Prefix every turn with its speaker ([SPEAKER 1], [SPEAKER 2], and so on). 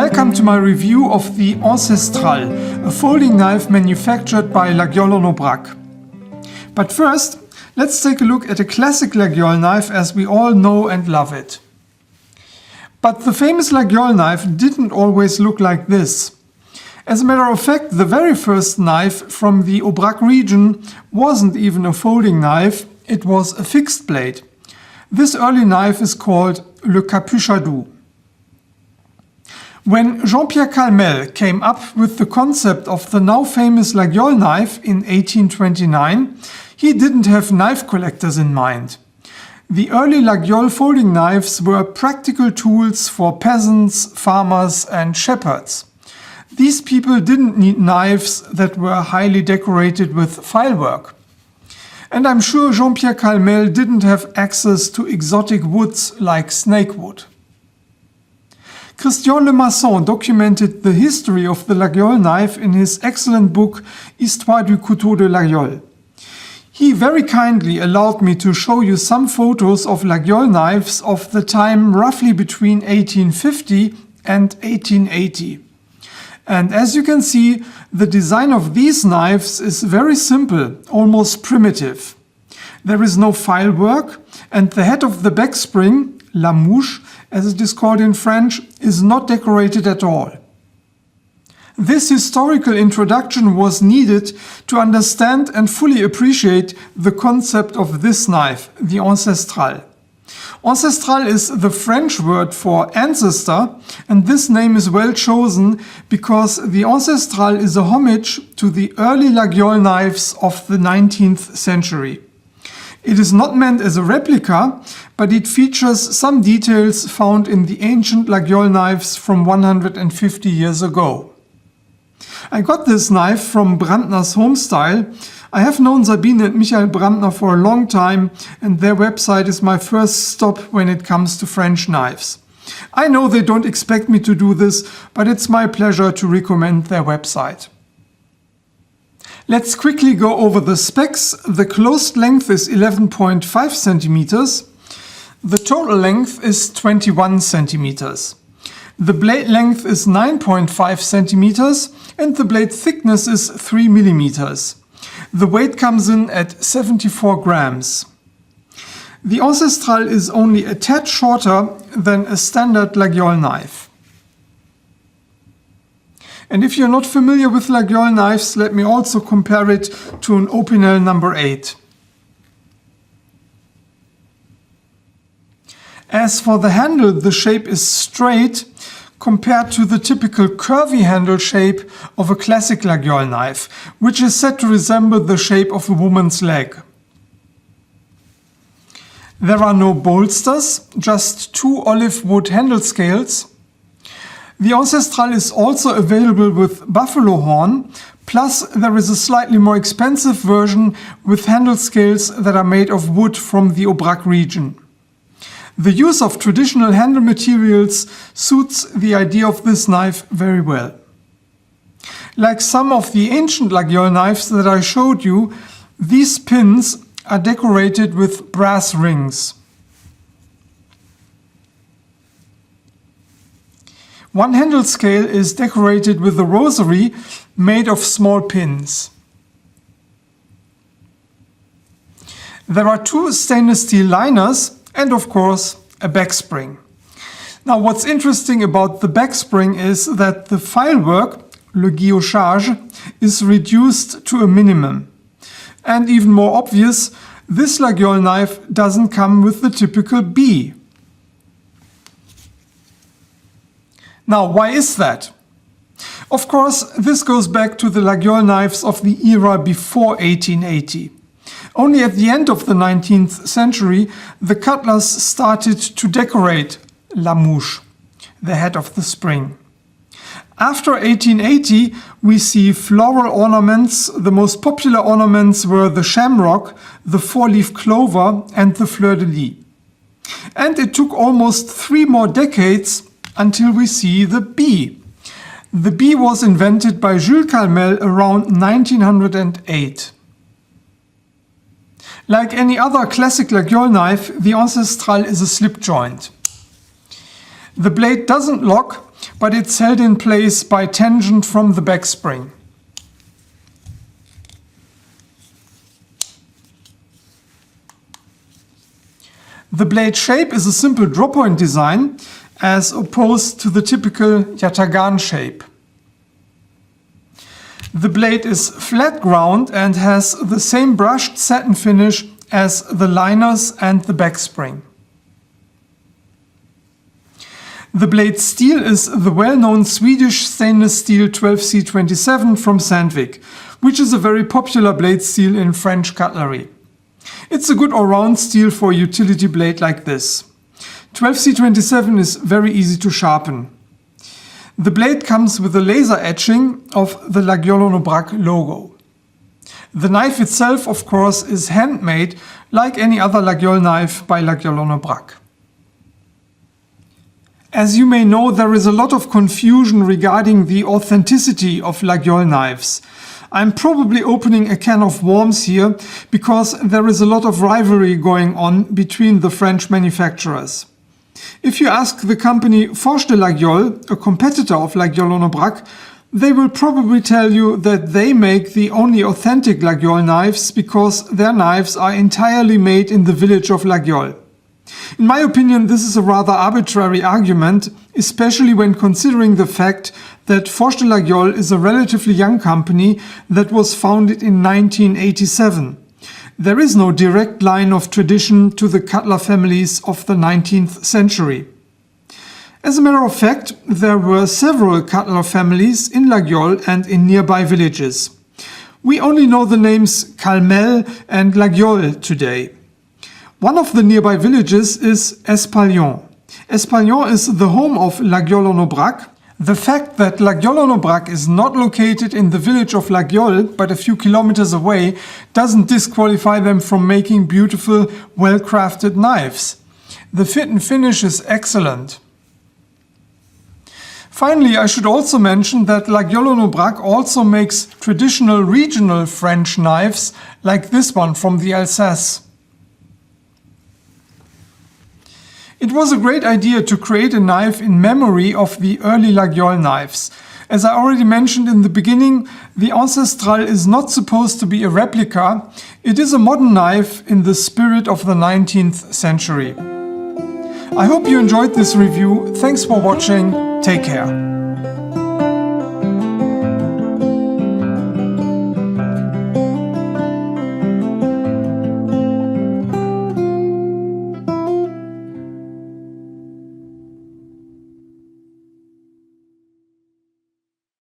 [SPEAKER 1] Welcome to my review of the Ancestral, a folding knife manufactured by Laguiole and Aubrac. But first, let's take a look at a classic Laguiole knife as we all know and love it. But the famous Laguiole knife didn't always look like this. As a matter of fact, the very first knife from the Aubrac region wasn't even a folding knife, it was a fixed blade. This early knife is called le capuche à doux. When Jean-Pierre Calmel came up with the concept of the now famous Laguiole knife in 1829, he didn't have knife collectors in mind. The early Laguiole folding knives were practical tools for peasants, farmers and shepherds. These people didn't need knives that were highly decorated with filework. And I'm sure Jean-Pierre Calmel didn't have access to exotic woods like snakewood. Christian Le Masson documented the history of the Laguiole knife in his excellent book Histoire du couteau de Laguiole. He very kindly allowed me to show you some photos of Laguiole knives of the time roughly between 1850 and 1880. And as you can see, the design of these knives is very simple, almost primitive. There is no file work, and the head of the back spring, la mouche, as it is called in French, is not decorated at all. This historical introduction was needed to understand and fully appreciate the concept of this knife, the Ancestral. Ancestral is the French word for ancestor, and this name is well chosen because the Ancestral is a homage to the early Laguiole knives of the 19th century. It is not meant as a replica, but it features some details found in the ancient Laguiole knives from 150 years ago. I got this knife from Brandner's Homestyle. I have known Sabine and Michael Brandner for a long time, and their website is my first stop when it comes to French knives. I know they don't expect me to do this, but it's my pleasure to recommend their website. Let's quickly go over the specs. The closed length is 11.5 centimeters. The total length is 21 centimeters. The blade length is 9.5 centimeters and the blade thickness is 3 millimeters. The weight comes in at 74 grams. The Ancestral is only a tad shorter than a standard Laguiole knife. And if you're not familiar with Laguiole knives, let me also compare it to an Opinel number 8. As for the handle, the shape is straight compared to the typical curvy handle shape of a classic Laguiole knife, which is said to resemble the shape of a woman's leg. There are no bolsters, just two olive wood handle scales. The Ancestral is also available with buffalo horn, plus there is a slightly more expensive version with handle scales that are made of wood from the Aubrac region. The use of traditional handle materials suits the idea of this knife very well. Like some of the ancient Laguiole knives that I showed you, these pins are decorated with brass rings. One handle scale is decorated with a rosary made of small pins. There are two stainless steel liners and of course a back spring. Now what's interesting about the back spring is that the filework, le guillochage, is reduced to a minimum. And even more obvious, this Laguiole knife doesn't come with the typical B. Now, why is that? Of course, this goes back to the Laguiole knives of the era before 1880. Only at the end of the 19th century, the cutlers started to decorate la mouche, the head of the spring. After 1880, we see floral ornaments. The most popular ornaments were the shamrock, the four-leaf clover and the fleur-de-lis. And it took almost 3 more decades until we see the bee. The bee was invented by Jules Calmel around 1908. Like any other classic Laguiole knife, the Ancestral is a slip joint. The blade doesn't lock, but it's held in place by tension from the back spring. The blade shape is a simple drop point design as opposed to the typical yataghan shape. The blade is flat ground and has the same brushed satin finish as the liners and the back spring. The blade steel is the well-known Swedish stainless steel 12C27 from Sandvik, which is a very popular blade steel in French cutlery. It's a good all-round steel for a utility blade like this. 12C27 is very easy to sharpen. The blade comes with a laser etching of the Laguiole Aubrac logo. The knife itself, of course, is handmade like any other Laguiole knife by Laguiole Aubrac. As you may know, there is a lot of confusion regarding the authenticity of Laguiole knives. I'm probably opening a can of worms here because there is a lot of rivalry going on between the French manufacturers. If you ask the company Forge de Laguiole, a competitor of Laguiole Aubrac, they will probably tell you that they make the only authentic Laguiole knives because their knives are entirely made in the village of Laguiole. In my opinion, this is a rather arbitrary argument, especially when considering the fact that Forge de Laguiole is a relatively young company that was founded in 1987. There is no direct line of tradition to the cutler families of the 19th century. As a matter of fact, there were several cutler families in Laguiole and in nearby villages. We only know the names Calmel and Laguiole today. One of the nearby villages is Espalion. Espalion is the home of Laguiole Aubrac. The fact that Laguiole Aubrac is not located in the village of Laguiole but a few kilometers away doesn't disqualify them from making beautiful, well-crafted knives. The fit and finish is excellent. Finally, I should also mention that Laguiole Aubrac also makes traditional regional French knives like this one from the Alsace. It was a great idea to create a knife in memory of the early Laguiole knives. As I already mentioned in the beginning, the Ancestral is not supposed to be a replica. It is a modern knife in the spirit of the 19th century. I hope you enjoyed this review. Thanks for watching. Take care.